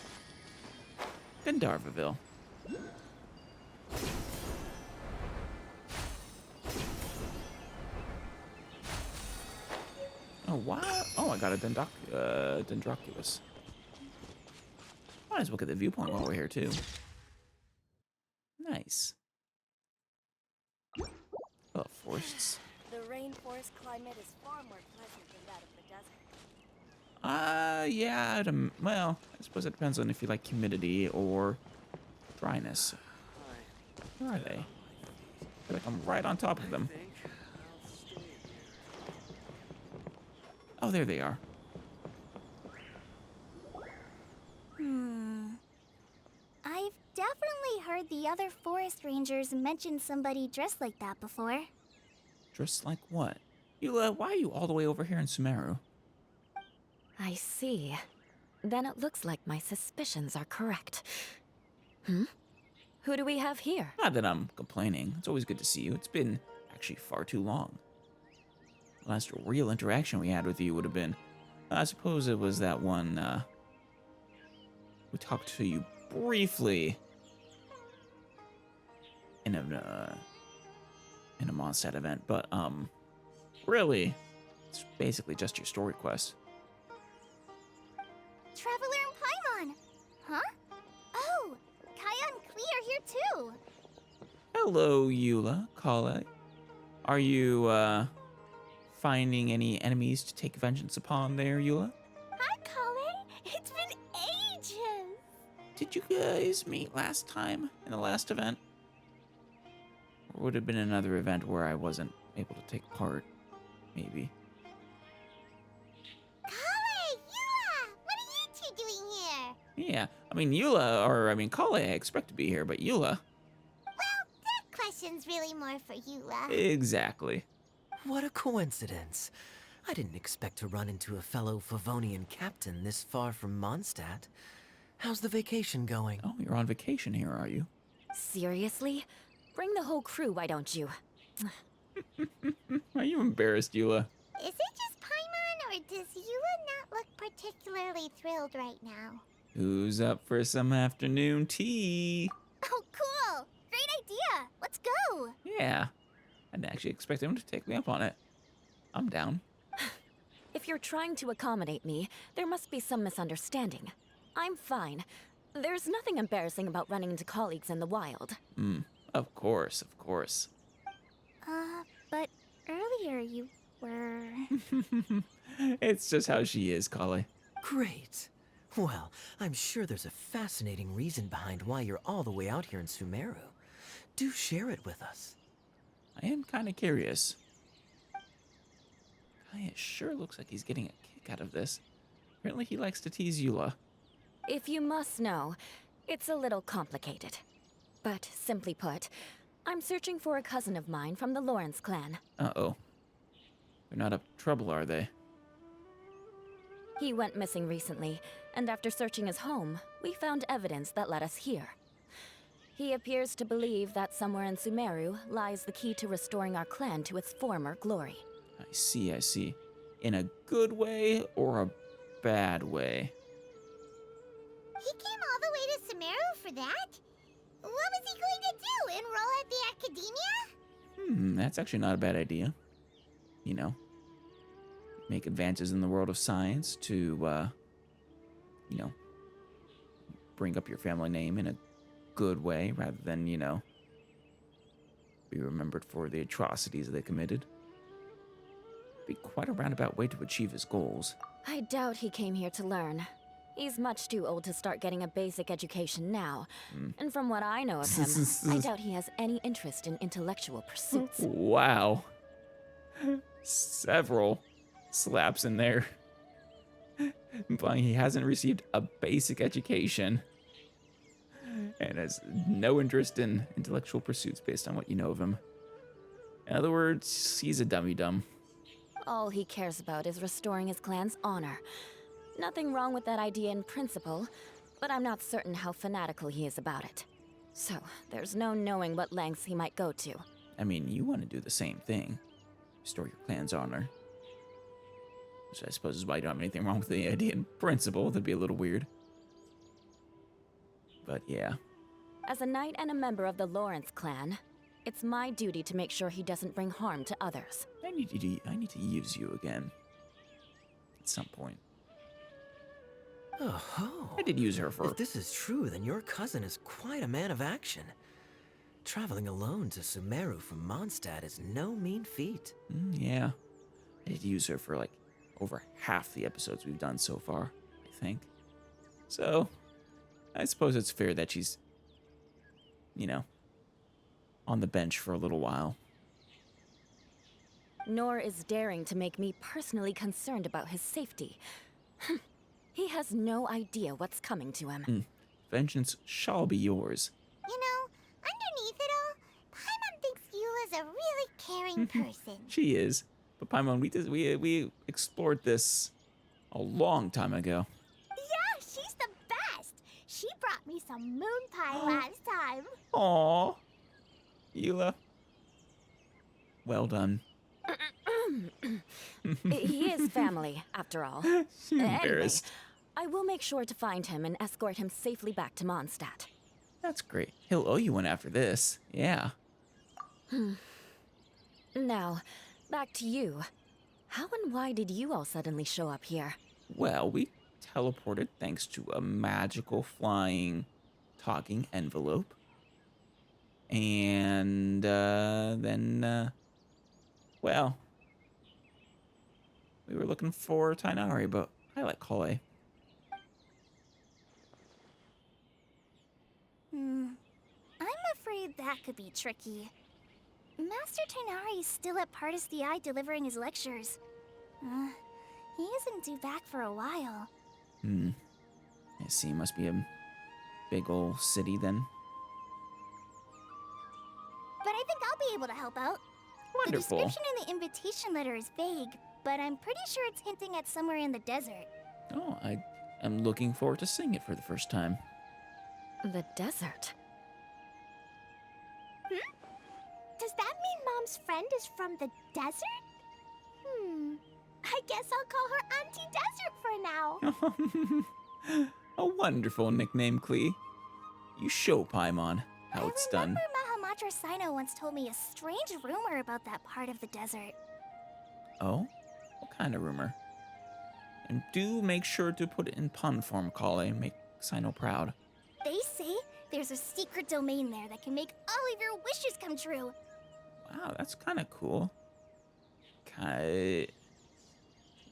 Gandharvaville. Oh, wow. Oh, I got a Dendroculus. Might as well get the viewpoint while we're here, too. Nice. Oh, forests. The rainforest climate is far more pleasant than that of the desert. Yeah, well, I suppose it depends on if you like humidity or dryness. Where are they? I feel like I'm right on top of them. Oh, there they are. I've definitely heard the other forest rangers mention somebody dressed like that before. Dressed like what? Eula, why are you all the way over here in Sumeru? I see. Then it looks like my suspicions are correct. Who do we have here? Not that I'm complaining. It's always good to see you. It's been actually far too long. The last real interaction we had with you would have been... I suppose it was that one, we talked to you briefly in a Mondstadt event, but, really, it's basically just your story quest. Traveler and Paimon! Huh? Oh, Kaya and Klee are here too! Hello, Eula, Collei. Are you, finding any enemies to take vengeance upon there, Eula? Hi, Collei! It's been ages! Did you guys meet last time in the last event? would have been another event where I wasn't able to take part, maybe. Collei, Eula, what are you two doing here? Yeah, I mean, Collei, I expect to be here, but Eula, Well, that question's really more for Eula. exactly. What a coincidence. I didn't expect to run into a fellow Favonian captain this far from Mondstadt. How's the vacation going? Oh, you're on vacation here, are you? Seriously? Bring the whole crew, why don't you? Are you embarrassed, Eula? Is it just Paimon, or does Eula not look particularly thrilled right now? Who's up for some afternoon tea? Oh, cool! Great idea! Let's go! Yeah, I didn't actually expect him to take me up on it. I'm down. If you're trying to accommodate me, there must be some misunderstanding. I'm fine. There's nothing embarrassing about running into colleagues in the wild. Of course, of course. But earlier you were... It's just how she is, Collei. Great. Well, I'm sure there's a fascinating reason behind why you're all the way out here in Sumeru. Do share it with us. I am kind of curious. Kaya sure looks like he's getting a kick out of this. Apparently he likes to tease Eula. If you must know, it's a little complicated. But simply put, I'm searching for a cousin of mine from the Lawrence clan. Uh-oh. They're not up to trouble, are they? He went missing recently, and after searching his home, we found evidence that led us here. He appears to believe that somewhere in Sumeru lies the key to restoring our clan to its former glory. I see, I see. In a good way or a bad way? He came all the way to Sumeru for that? What was he going to do, enroll at the academia? That's actually not a bad idea. You know, make advances in the world of science to, you know, bring up your family name in a good way rather than, you know, be remembered for the atrocities they committed. Be quite a roundabout way to achieve his goals. I doubt he came here to learn. He's much too old to start getting a basic education now. And from what I know of him, I doubt he has any interest in intellectual pursuits. Wow. Several slaps in there. Implying he hasn't received a basic education and has no interest in intellectual pursuits based on what you know of him. In other words, he's a dummy-dum. All he cares about is restoring his clan's honor. Nothing wrong with that idea in principle, but I'm not certain how fanatical he is about it. So, there's no knowing what lengths he might go to. I mean, you want to do the same thing. Restore your clan's honor. Which I suppose is why you don't have anything wrong with the idea in principle. That'd be a little weird. But yeah. As a knight and a member of the Lawrence clan, it's my duty to make sure he doesn't bring harm to others. I need to use you again. At some point. Oh, I did use her for... If this is true, then your cousin is quite a man of action. Traveling alone to Sumeru from Mondstadt is no mean feat. Yeah. I did use her for, like, over half the episodes we've done so far, I think. So, I suppose it's fair that she's, you know, on the bench for a little while. Nor is daring to make me personally concerned about his safety. He has no idea what's coming to him. Vengeance shall be yours. You know, underneath it all, Paimon thinks Eula's a really caring person. She is. But Paimon, we explored this a long time ago. Yeah, she's the best. She brought me some moon pie last time. Aww. Eula. Well done. He is family, after all. Embarrassed. Anyway, I will make sure to find him and escort him safely back to Mondstadt. That's great. He'll owe you one after this. Yeah. Now, back to you. How and why did you all suddenly show up here? Well, we teleported thanks to a magical flying talking envelope. And then, well, we were looking for Tighnari, but I like Collei. I'm afraid that could be tricky. Master Tighnari is still at Pardis the Eye delivering his lectures. He isn't due back for a while. I see, must be a big old city then. But I think I'll be able to help out. Wonderful. The description in the invitation letter is vague, but I'm pretty sure it's hinting at somewhere in the desert. Oh, I am looking forward to seeing it for the first time. The desert? Does that mean Mom's friend is from the desert? I guess I'll call her Auntie Desert for now. A wonderful nickname, Klee. You show Paimon how it's done. I remember Mahamatra Sino once told me a strange rumor about that part of the desert. Oh? What kind of rumor? And do make sure to put it in pun form, Collei. Make Sino proud. They say there's a secret domain there that can make all of your wishes come true. Wow, that's kind of cool.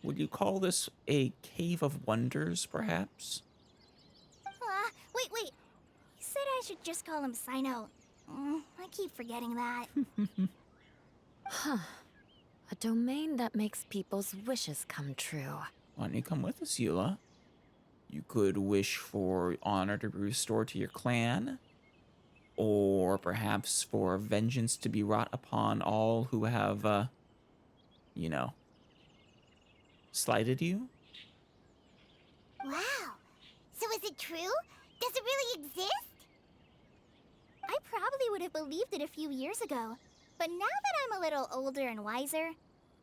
Would you call this a cave of wonders, perhaps? Wait. He said I should just call him Sino. I keep forgetting that. A domain that makes people's wishes come true. Why don't you come with us, Eula? You could wish for honor to be restored to your clan, or perhaps for vengeance to be wrought upon all who have, slighted you. Wow. So is it true? Does it really exist? I probably would have believed it a few years ago. But now that I'm a little older and wiser,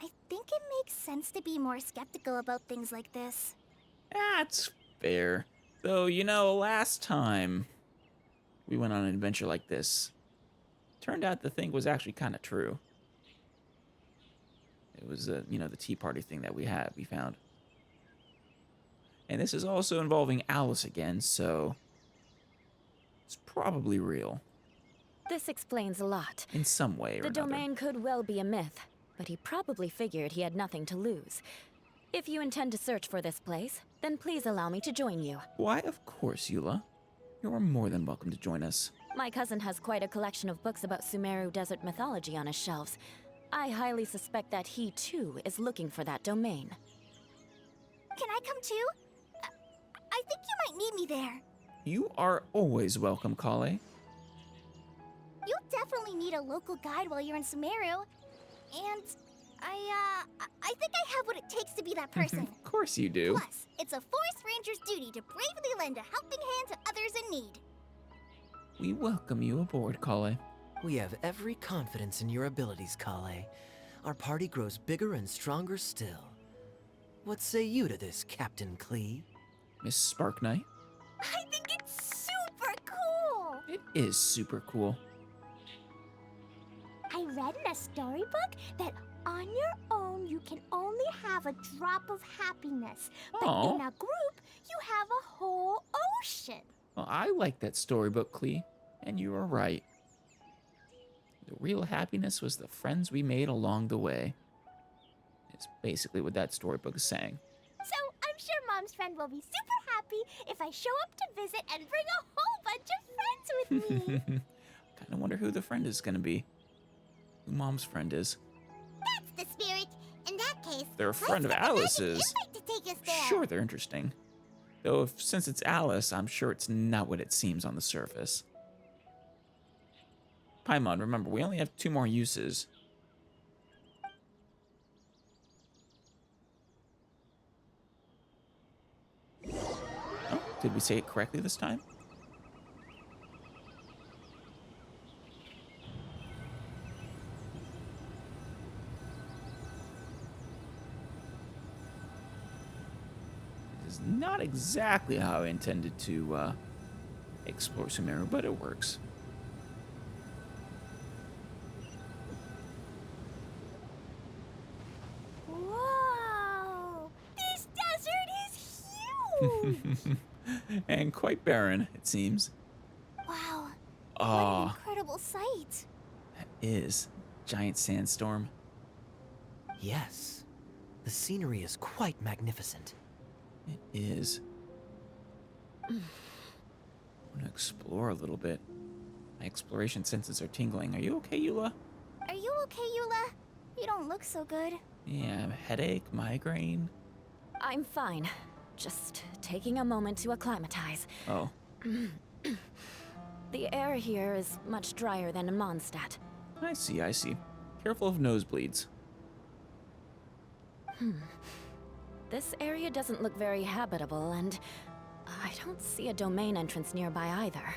I think it makes sense to be more skeptical about things like this. That's fair. Though, last time we went on an adventure like this, turned out the thing was actually kind of true. It was, the tea party thing that we found. And this is also involving Alice again, so it's probably real. This explains a lot. In some way or The another. domain could well be a myth, but he probably figured he had nothing to lose. If you intend to search for this place, then please allow me to join you. Why, of course, Eula. You are more than welcome to join us. My cousin has quite a collection of books about Sumeru desert mythology on his shelves. I highly suspect that he, too, is looking for that domain. Can I come too? I think you might need me there. You are always welcome, Collei. You'll definitely need a local guide while you're in Sumeru. And I think I have what it takes to be that person. Of course you do. Plus, it's a forest ranger's duty to bravely lend a helping hand to others in need. We welcome you aboard, Collei. We have every confidence in your abilities, Collei. Our party grows bigger and stronger still. What say you to this, Captain Klee? Miss Spark Knight? I think it's super cool! It is super cool. I read in a storybook that on your own you can only have a drop of happiness. But Aw. in a group, you have a whole ocean. Well, I like that storybook, Klee, and you are right. The real happiness was the friends we made along the way. It's basically what that storybook is saying. So I'm sure Mom's friend will be super happy if I show up to visit and bring a whole bunch of friends with me. Kind of wonder who the friend is going to be. Who Mom's friend is. That's the spirit. In that case, They're a friend of let's get the magic Alice's. invite to take us there. Sure, they're interesting. Though, since it's Alice, I'm sure it's not what it seems on the surface. Paimon, remember, we only have 2 more uses. Oh, did we say it correctly this time? This is not exactly how I intended to explore Sumeru, but it works. Whoa! This desert is huge! And quite barren, it seems. Wow. What an Ah, incredible sight. that is giant sandstorm. Yes. The scenery is quite magnificent. It is. I want to explore a little bit. My exploration senses are tingling. Are you okay, Eula? Are you okay, Eula? You don't look so good. Yeah, headache, migraine. I'm fine. Just taking a moment to acclimatize. Oh, The air here is much drier than in Mondstadt. I see, I see. Careful of nosebleeds. This area doesn't look very habitable, and I don't see a domain entrance nearby either.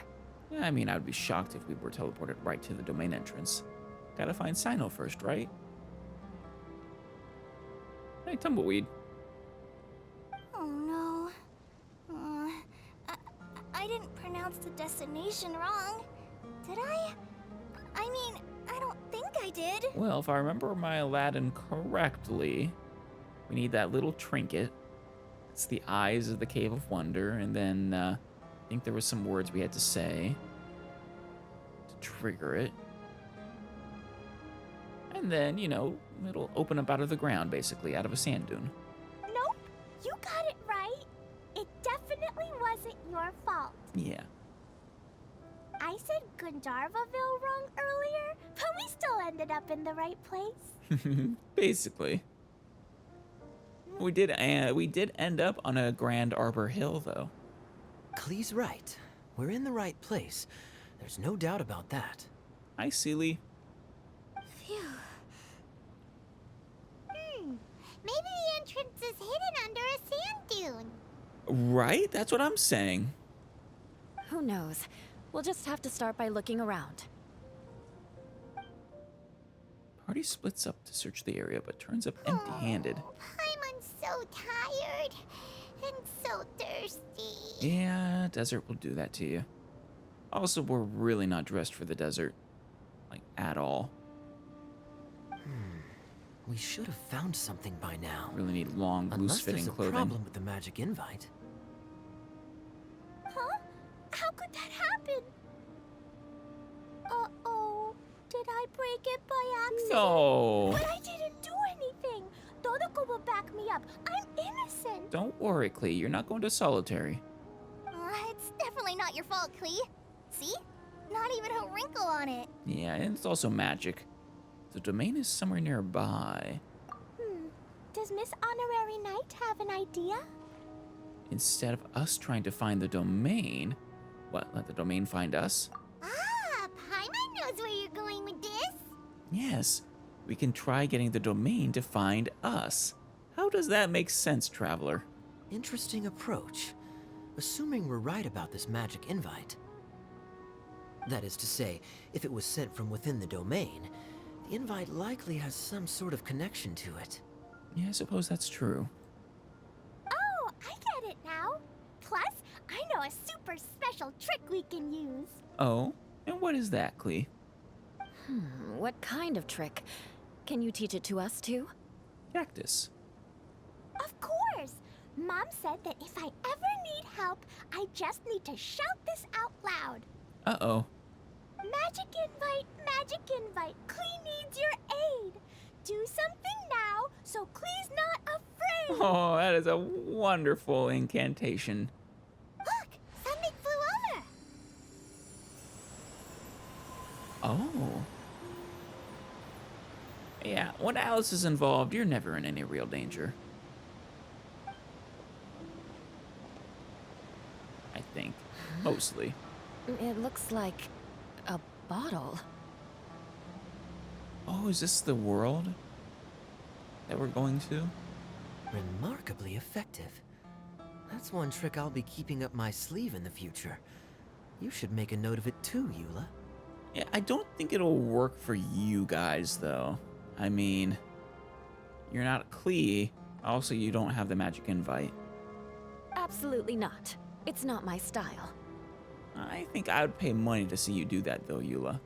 Yeah, I mean, I would be shocked if we were teleported right to the domain entrance. Gotta find Sino first, right? Hey, Tumbleweed. Oh no. I didn't pronounce the destination wrong. Did I? I mean, I don't think I did. Well, if I remember my Aladdin correctly, we need that little trinket. It's the eyes of the Cave of Wonder, and then I think there was some words we had to say to trigger it. And then, you know, it'll open up out of the ground, basically, out of a sand dune. Nope. You got it right. It definitely wasn't your fault. Yeah. I said Gandharvaville wrong earlier, but we still ended up in the right place. Basically. We did end up on a Grand Arbor Hill, though. Klee's right. We're in the right place. There's no doubt about that. Hi, Seely. Phew. Maybe the entrance is hidden under a sand dune. Right? That's what I'm saying. Who knows? We'll just have to start by looking around. Party splits up to search the area, but turns up empty-handed. Oh, Paimon's so tired and so thirsty. Yeah, desert will do that to you. Also, we're really not dressed for the desert. Like, at all. We should have found something by now. Really need long, Unless loose-fitting there's a clothing. problem with the magic invite. Huh? How could that happen? Uh-oh. Did I break it by accident? No! But I didn't do anything. Todoko will back me up. I'm innocent. Don't worry, Klee. You're not going to solitary. It's definitely not your fault, Klee. See? Not even a wrinkle on it. Yeah, and it's also magic. The domain is somewhere nearby. Does Miss Honorary Knight have an idea? Instead of us trying to find the domain, what, let the domain find us? Ah, Paimon knows where you're going with this. Yes, we can try getting the domain to find us. How does that make sense, Traveler? Interesting approach. Assuming we're right about this magic invite. That is to say, if it was sent from within the domain, the invite likely has some sort of connection to it. Yeah, I suppose that's true. Oh, I get it now. Plus, I know a super special trick we can use. Oh, and what is that, Klee? What kind of trick? Can you teach it to us too? Cactus. Of course. Mom said that if I ever need help, I just need to shout this out loud. Uh-oh. Magic invite, magic invite. Klee needs your aid. Do something now so Klee's not afraid. Oh, that is a wonderful incantation. Look, something flew over. Oh. Yeah, when Alice is involved, you're never in any real danger. I think. Mostly. It looks like a bottle. Oh, is this the world that we're going to? Remarkably effective. That's one trick I'll be keeping up my sleeve in the future. You should make a note of it too, Eula. Yeah, I don't think it'll work for you guys, though. I mean, you're not Klee. Also, you don't have the magic invite. Absolutely not. It's not my style. I think I would pay money to see you do that, though, Eula.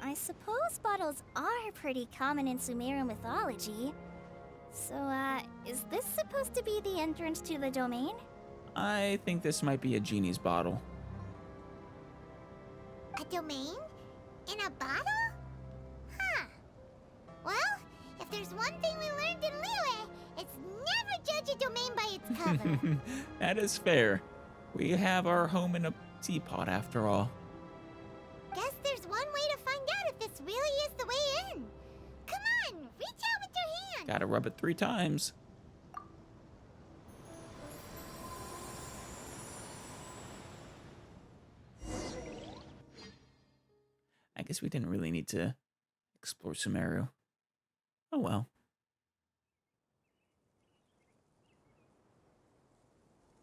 I suppose bottles are pretty common in Sumeru mythology. So, is this supposed to be the entrance to the domain? I think this might be a genie's bottle. A domain? In a bottle? Huh. Well, if there's one thing we learned in Liyue, it's never judge a domain by its cover. That is fair. We have our home in a teapot, after all. Guess there's one way to find out if this really is the way in. Come on, reach out with your hand. Gotta rub it 3 times. I guess we didn't really need to explore Sumeru. Oh well.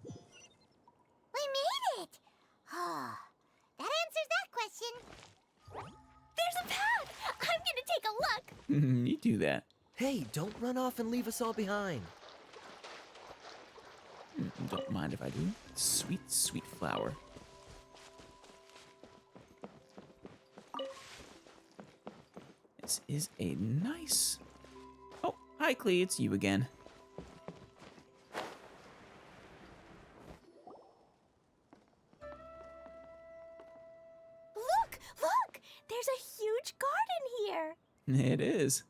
We made it. That answers that question. There's a path. I'm gonna take a look. You do that. Hey, don't run off and leave us all behind. Don't mind if I do. Sweet, sweet flower. This is a nice... Oh, hi, Klee. It's you again. Look! There's a huge garden here. It is.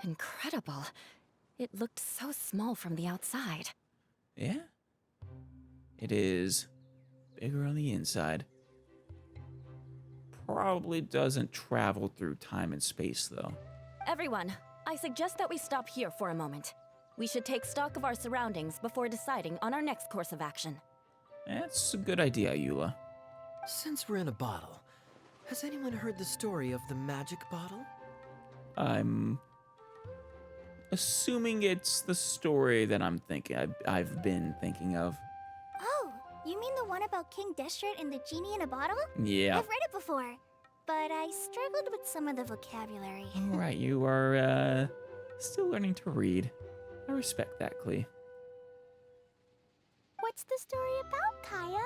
Incredible. It looked so small from the outside. Yeah. It is bigger on the inside. Probably doesn't travel through time and space, though. Everyone, I suggest that we stop here for a moment. We should take stock of our surroundings before deciding on our next course of action. That's a good idea, Eula. Since we're in a bottle, has anyone heard the story of the magic bottle? I'm assuming it's the story that I'm thinking. I've been thinking of. Oh, you mean the one about King Deshret and the genie in a bottle? Yeah. I've read it before, but I struggled with some of the vocabulary. All right, you are still learning to read. I respect that, Klee. What's the story about, Kaya?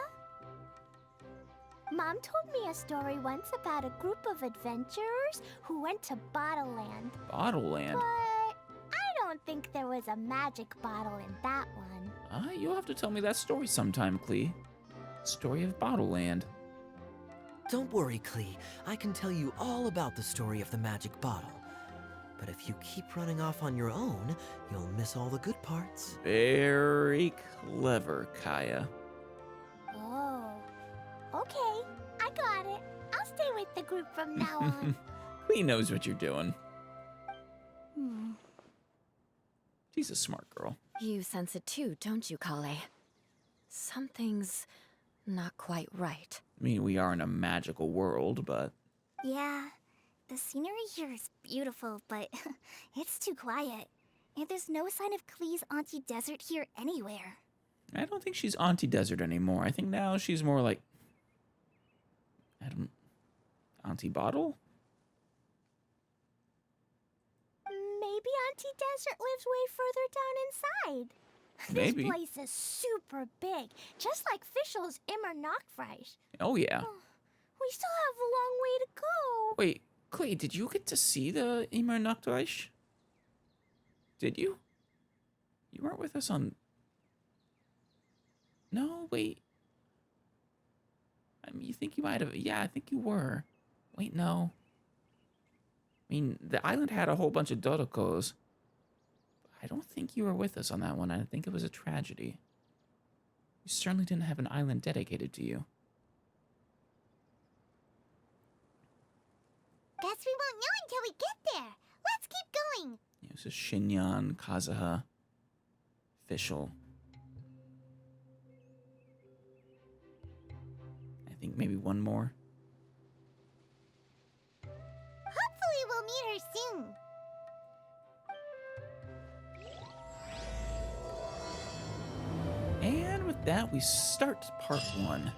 Mom told me a story once about a group of adventurers who went to Bottle Land. Bottle Land. But I don't think there was a magic bottle in that one. You'll have to tell me that story sometime, Klee. Story of Bottle Land. Don't worry, Klee. I can tell you all about the story of the magic bottle. But if you keep running off on your own, you'll miss all the good parts. Very clever, Kaya. Oh. Okay, I got it. I'll stay with the group from now on. Klee knows what you're doing. She's a smart girl. You sense it too, don't you, Collei? Something's not quite right. I mean, we are in a magical world, but... Yeah, the scenery here is beautiful, but it's too quiet. And there's no sign of Klee's Auntie Desert here anywhere. I don't think she's Auntie Desert anymore. I think now she's more like... Auntie Bottle? Maybe Auntie Desert lives way further down inside. Maybe. This place is super big, just like Fischl's Immer Nachtreich. Oh, yeah. We still have a long way to go. Wait, Klee, did you get to see the Immer Nachtreich? Did you? You weren't with us on... No, wait. I mean, you think you might have... Yeah, I think you were. Wait, no. I mean, the island had a whole bunch of Dodokos. I don't think you were with us on that one. I think it was a tragedy. We certainly didn't have an island dedicated to you. Guess we won't know until we get there. Let's keep going. Yeah, it was Shinyan, Kazuha, Fischl. I think maybe one more. Hopefully we'll meet her soon. And with that, we start part 1.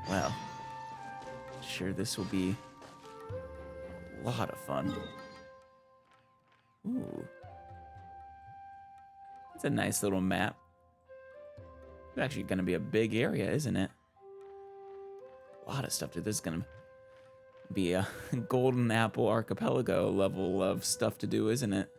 Well, sure this will be a lot of fun. Ooh. It's a nice little map. It's actually going to be a big area, isn't it? A lot of stuff. This is going to be a Golden Apple Archipelago level of stuff to do, isn't it?